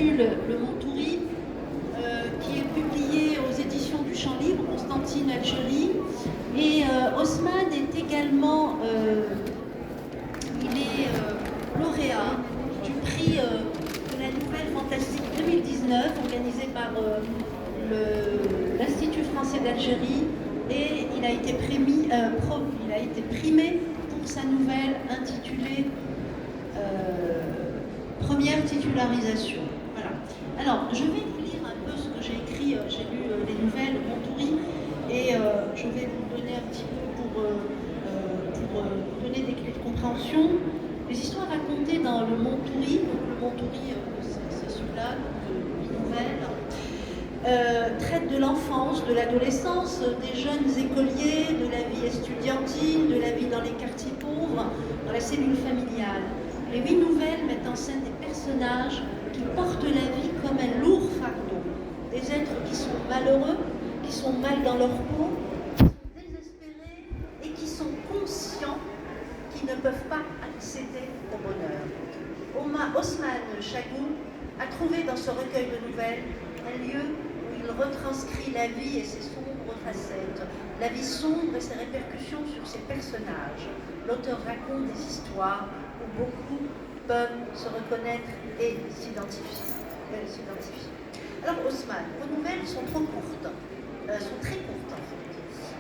lu le Montouri, qui est publié aux éditions du Champ Libre, Constantine, Algérie. Et Haussmann est également lauréat du prix de la Nouvelle Fantastique 2019, organisé par l'Institut français d'Algérie. Et il a été primé pour sa nouvelle intitulée Première titularisation. Voilà. Alors, je vais vous lire un peu ce que j'ai écrit. J'ai lu les nouvelles de Montouri et je vais vous donner un petit peu pour donner des clés de compréhension. Les histoires racontées dans le Montouri, donc le Montouri, c'est celui-là, les nouvelles, traitent de l'enfance, de l'adolescence, des jeunes écoliers, de la vie estudiantine, de la vie dans les quartiers pauvres, dans la cellule familiale. Les 8 nouvelles mettent en scène des personnages qui portent la vie comme un lourd fardeau. Des êtres qui sont malheureux, qui sont mal dans leur peau, qui sont désespérés et qui sont conscients qu'ils ne peuvent pas accéder au bonheur. Haussmann Chagou a trouvé dans ce recueil de nouvelles un lieu où il retranscrit la vie et ses sombres facettes, la vie sombre et ses répercussions sur ses personnages. L'auteur raconte des histoires où beaucoup peuvent se reconnaître et s'identifier. Alors Haussmann, vos nouvelles sont trop courtes, sont très courtes en fait,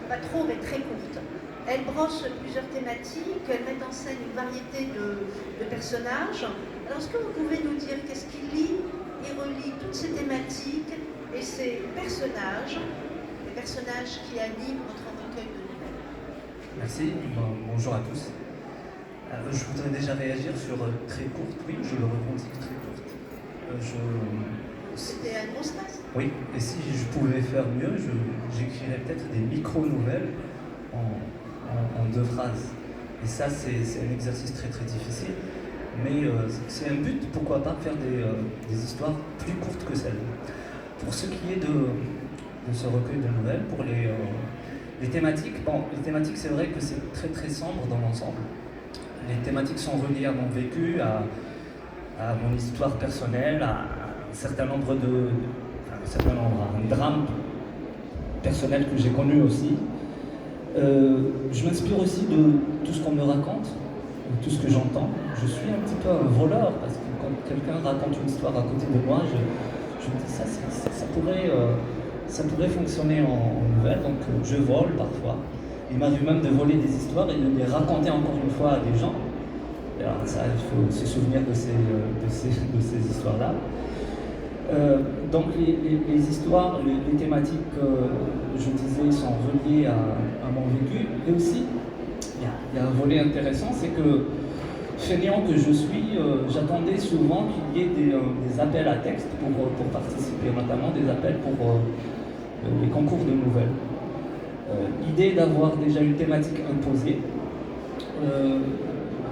pas trop mais très courtes. Elles brossent plusieurs thématiques, elles mettent en scène une variété de personnages. Alors est-ce que vous pouvez nous dire qu'est-ce qu'il lit et relie toutes ces thématiques et ces personnages, les personnages qui animent votre recueil de nouvelles? Merci, bonjour à tous. Je voudrais déjà réagir sur très courte, oui, je le revendique très courte. C'était un gros stress. Oui, et si je pouvais faire mieux, j'écrirais peut-être des micro-nouvelles en 2 phrases. Et ça, c'est un exercice très très difficile, mais c'est un but, pourquoi pas faire des histoires plus courtes que celles. Pour ce qui est de ce recueil de nouvelles, pour les thématiques, les thématiques c'est vrai que c'est très très sombre dans l'ensemble. Les thématiques sont reliées à mon vécu, à mon histoire personnelle, à un drame personnel que j'ai connu aussi. Je m'inspire aussi de tout ce qu'on me raconte, de tout ce que j'entends. Je suis un petit peu un voleur, parce que quand quelqu'un raconte une histoire à côté de moi, je me dis ça pourrait fonctionner en nouvelle, donc je vole parfois. Il m'arrive même de voler des histoires et de les raconter encore une fois à des gens. Alors ça, il faut se souvenir de ces histoires-là. Donc les histoires, les thématiques, je disais, sont reliées à mon vécu. Et aussi, il y a un volet intéressant, c'est que, fainéant que je suis, j'attendais souvent qu'il y ait des appels à texte pour participer, notamment des appels pour les concours de nouvelles. L'idée d'avoir déjà une thématique imposée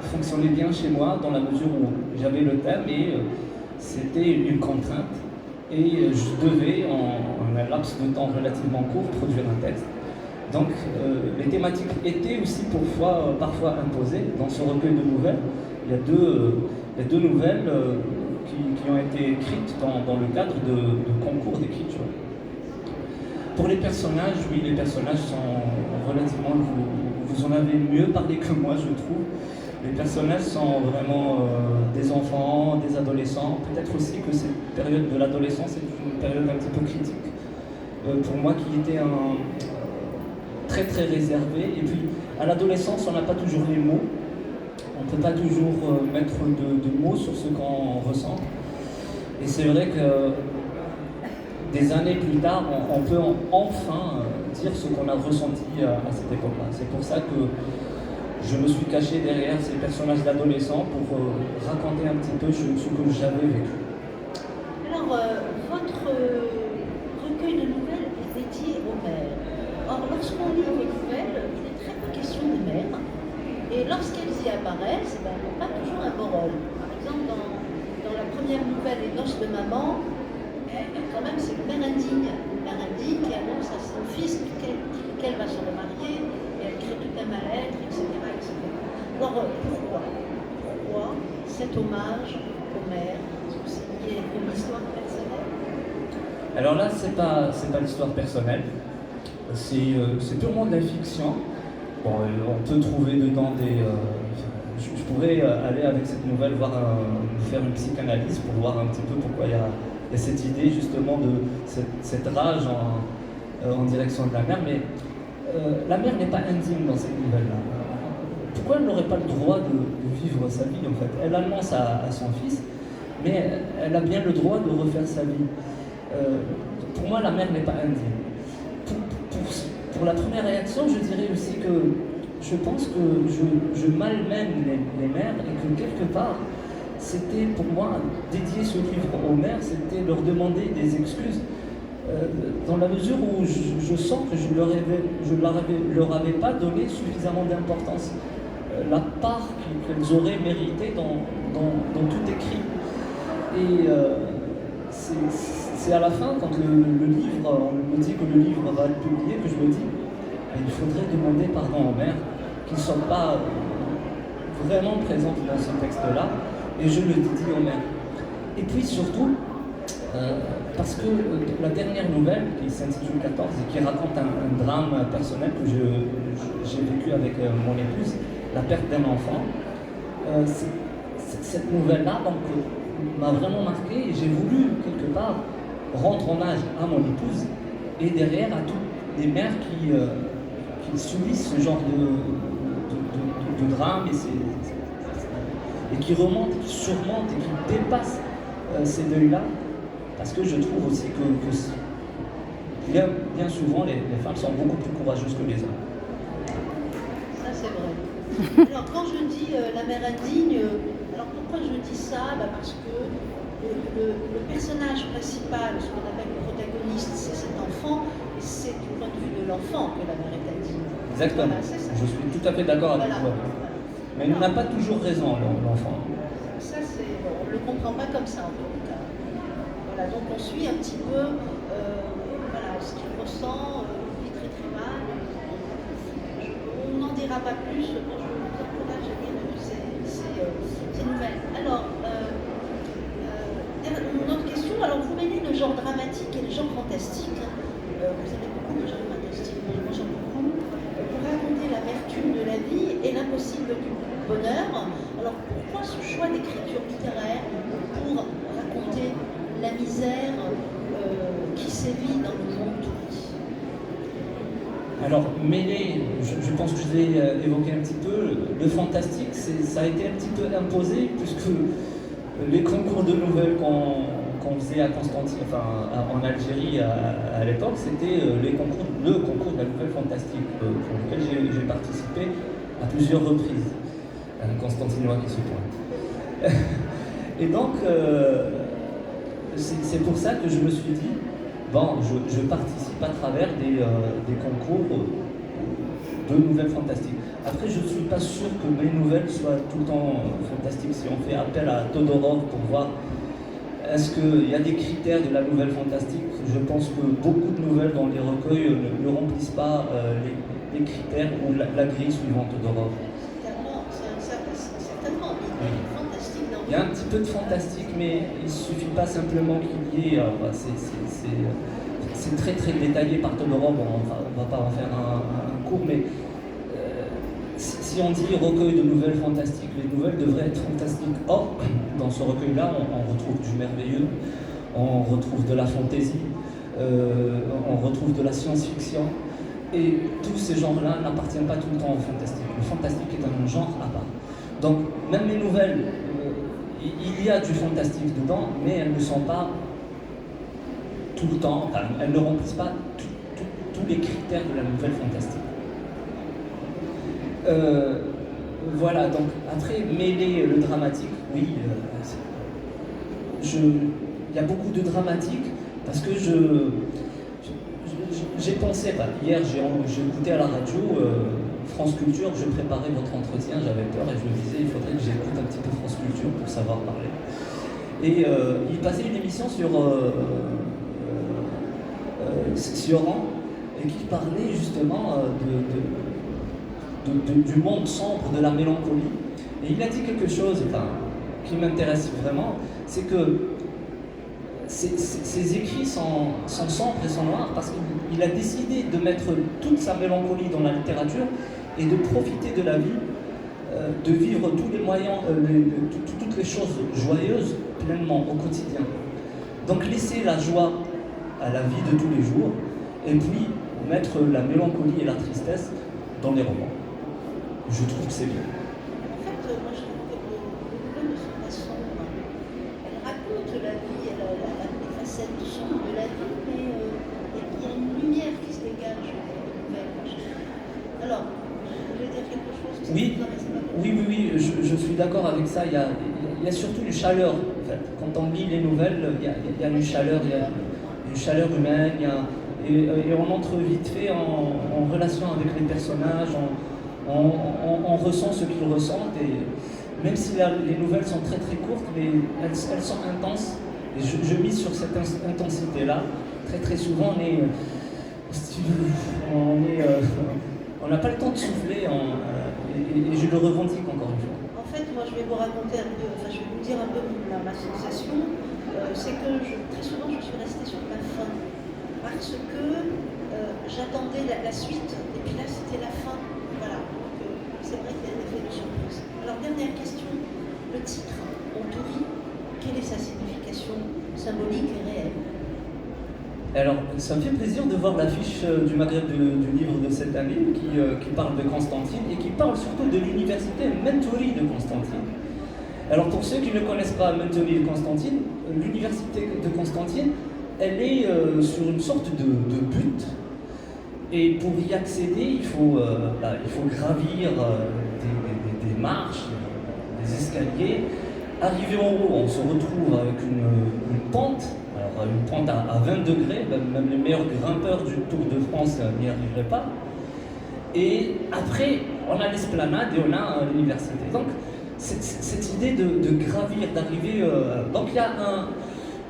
fonctionnait bien chez moi dans la mesure où j'avais le thème et c'était une contrainte et je devais en un laps de temps relativement court produire un texte. Donc les thématiques étaient aussi parfois imposées. Dans ce recueil de nouvelles, il y a deux nouvelles qui ont été écrites dans le cadre de concours d'écriture. Pour les personnages, oui, les personnages sont relativement... Vous en avez mieux parlé que moi, je trouve. Les personnages sont vraiment des enfants, des adolescents. Peut-être aussi que cette période de l'adolescence est une période un petit peu critique. Pour moi, qui était très très réservé. Et puis, à l'adolescence, on n'a pas toujours les mots. On ne peut pas toujours mettre de mots sur ce qu'on ressent. Et c'est vrai que des années plus tard, on peut enfin dire ce qu'on a ressenti à cette époque-là. C'est pour ça que je me suis caché derrière ces personnages d'adolescents pour raconter un petit peu ce que j'avais vécu. Alors, votre recueil de nouvelles est dédié aux mères. Or, lorsqu'on lit vos nouvelles, il est très peu question des mères. Et lorsqu'elles y apparaissent, elles n'ont pas toujours un beau rôle. Par exemple, dans la première nouvelle, Les noces de maman, quand même, c'est une mère indigne qui annonce à son fils qu'elle va se remarier, et elle crée tout un mal-être, etc. Alors, pourquoi cet hommage aux mères? C'est lié à une histoire Alors là, c'est pas l'histoire personnelle, c'est purement de la fiction. Bon, on peut trouver dedans des... je pourrais aller avec cette nouvelle faire une psychanalyse pour voir un petit peu pourquoi il y a cette idée justement de cette rage en direction de la mère, mais la mère n'est pas indigne dans cette nouvelle-là. Pourquoi elle n'aurait pas le droit de vivre sa vie en fait? Elle annonce à son fils, mais elle a bien le droit de refaire sa vie. Pour moi, la mère n'est pas indigne. Pour la première réaction, je dirais aussi que je pense que je malmène les mères et que quelque part, c'était pour moi, dédier ce livre aux mères, c'était leur demander des excuses dans la mesure où je sens que je leur avais pas donné suffisamment d'importance, la part qu'elles auraient méritée dans tout écrit. Et c'est à la fin, quand le livre, on me dit que le livre va être publié, que je me dis il faudrait demander pardon aux mères qui ne sont pas vraiment présentes dans ce texte-là, et je le dédie aux mères. Et puis surtout, parce que la dernière nouvelle, qui s'intitule 14 et qui raconte un drame personnel que j'ai vécu avec mon épouse, la perte d'un enfant, cette nouvelle-là m'a vraiment marqué et j'ai voulu quelque part rendre hommage à mon épouse et derrière à toutes les mères qui subissent ce genre de drame et qui remontent, qui surmontent et qui dépassent ces deuils-là. Parce que je trouve aussi que bien souvent, les femmes sont beaucoup plus courageuses que les hommes. Ça, c'est vrai. Alors, quand je dis la mère indigne, alors pourquoi je dis ça? Parce que le personnage principal, ce qu'on appelle le protagoniste, c'est cet enfant, et c'est du point de vue de l'enfant que la mère est indigne. Exactement. Voilà, c'est ça. Je suis tout à fait d'accord avec toi. Mais il n'a pas toujours raison, l'enfant. Ça, on ne le comprend pas comme ça, en tout cas. Voilà, donc on suit un petit peu ce qu'il ressent, il vit très très mal. On n'en dira pas plus, moi je vous encourage à lire ces nouvelles. Alors, une autre question, alors vous mêlez le genre dramatique et le genre fantastique. Vous avez beaucoup de genre fantastique, moi j'en ai beaucoup. Pour raconter l'amertume de la vie et l'impossible du bonheur. Alors pourquoi ce choix d'écriture littéraire pour raconter la misère qui sévit dans le monde touriste? Alors, mêler, je pense que je l'ai évoqué un petit peu, le fantastique, ça a été un petit peu imposé, puisque les concours de nouvelles qu'on faisait à Constantine, en Algérie à l'époque, c'était le concours de la nouvelle fantastique, pour lequel j'ai participé à plusieurs reprises. Un Constantinois qui se pointe. Et donc, c'est pour ça que je me suis dit, bon, je participe à travers des concours de nouvelles fantastiques. Après, je ne suis pas sûr que mes nouvelles soient tout le temps fantastiques. Si on fait appel à Todorov pour voir est-ce qu'il y a des critères de la nouvelle fantastique, je pense que beaucoup de nouvelles dans les recueils ne remplissent pas les critères ou la grille suivant Todorov. Certainement, il y a un petit peu de fantastique, mais il ne suffit pas simplement qu'il y ait... c'est très très détaillé par Todorov, on ne va pas en faire un cours, mais si on dit recueil de nouvelles fantastiques, les nouvelles devraient être fantastiques. Or, dans ce recueil-là, on retrouve du merveilleux, on retrouve de la fantaisie, on retrouve de la science-fiction, et tous ces genres-là n'appartiennent pas tout le temps au fantastique. Le fantastique est un genre à part. Donc, même les nouvelles, il y a du fantastique dedans, mais elles ne sont pas tout le temps, elles ne remplissent pas tous les critères de la nouvelle fantastique. Voilà, donc après, mêler le dramatique, oui, il y a beaucoup de dramatique, parce que j'ai pensé, hier j'ai écouté à la radio France Culture, je préparais votre entretien, j'avais peur et je me disais il faudrait que j'écoute un petit peu France Culture pour savoir parler. Et il passait une émission sur Sioran et qui parlait justement du monde sombre, de la mélancolie. Et il a dit quelque chose qui m'intéresse vraiment, c'est que ses écrits sont sombres et sont noirs parce qu'il a décidé de mettre toute sa mélancolie dans la littérature et de profiter de la vie, de vivre tous les moyens, toutes les choses joyeuses pleinement au quotidien. Donc laisser la joie à la vie de tous les jours et puis mettre la mélancolie et la tristesse dans les romans. Je trouve que c'est bien. En fait, moi je trouve que le de son façon, elle raconte la vie, les facettes sombres de la vie, mais il y a une lumière qui se dégage de la nouvelle. Alors, vous voulez dire quelque chose? Oui, je suis d'accord avec ça. Il y a surtout une chaleur, en fait. Quand on lit les nouvelles, il y a une chaleur, il y a une chaleur humaine, et on entre vite fait en relation avec les personnages, on ressent ce qu'ils ressentent, et même si les nouvelles sont très très courtes, mais elles sont intenses, et je mise sur cette intensité-là. Très très souvent, on n'a pas le temps de souffler, et je le revendique encore une fois. En fait, moi je vais vous raconter un peu, enfin je vais vous dire un peu ma sensation, c'est que très souvent je suis restée sur la fin, parce que j'attendais la suite, et puis là c'était la fin, voilà. Donc c'est vrai qu'il y a un effet de surprise. Alors dernière question, le titre, Montouri, quelle est sa signification symbolique et réelle? Alors, ça me fait plaisir de voir l'affiche du Maghreb du livre de cette année qui parle de Constantine et qui parle surtout de l'université Mentouri de Constantine. Alors, pour ceux qui ne connaissent pas Mentouri de Constantine, l'université de Constantine, elle est sur une sorte de butte. Et pour y accéder, il faut gravir des marches, des escaliers. Arrivé en haut, on se retrouve avec une pente. Alors, une pente à 20 degrés, même les meilleurs grimpeurs du Tour de France n'y arriveraient pas. Et après, on a l'esplanade et on a l'université. Donc, cette idée de gravir, d'arriver... donc, il y a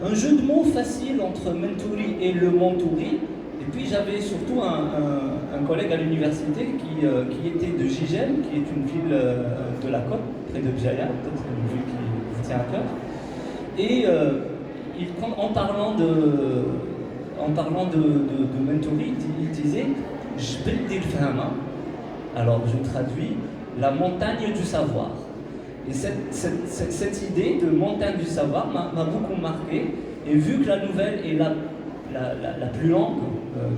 un jeu de mots facile entre Mentouri et le Montouri. Et puis, j'avais surtout un collègue à l'université qui était de Gigène, qui est une ville de la côte, près de Bjaya, peut-être une ville qui vous tient à cœur. Et... en parlant de Mentouri, il disait Jbel Fahma. Alors je traduis la montagne du savoir. Et cette idée de montagne du savoir m'a beaucoup marqué. Et vu que la nouvelle est la plus longue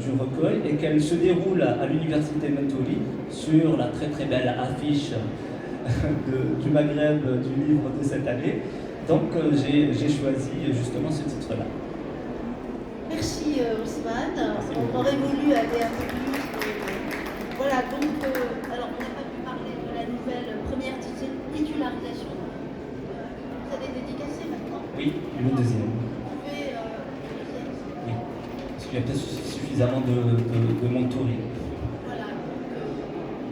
du recueil et qu'elle se déroule à l'université Mentouri sur la très très belle affiche du Maghreb du livre de cette année. Donc j'ai choisi justement ce titre-là. Merci Ousmane. On aurait voulu aller un peu plus. Voilà, donc alors on n'a pas pu parler de la nouvelle première titularisation. Vous allez dédicacer maintenant? Oui, et le deuxième. Vous pouvez le deuxième? Oui, parce qu'il y a peut-être suffisamment de Montouri. Voilà, donc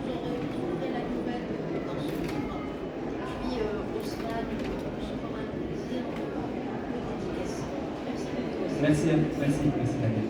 vous trouverez la nouvelle dans ce livre. Et puis Ousmane, ce sera un plaisir de le dédicacer. Merci beaucoup. Merci, Daniel.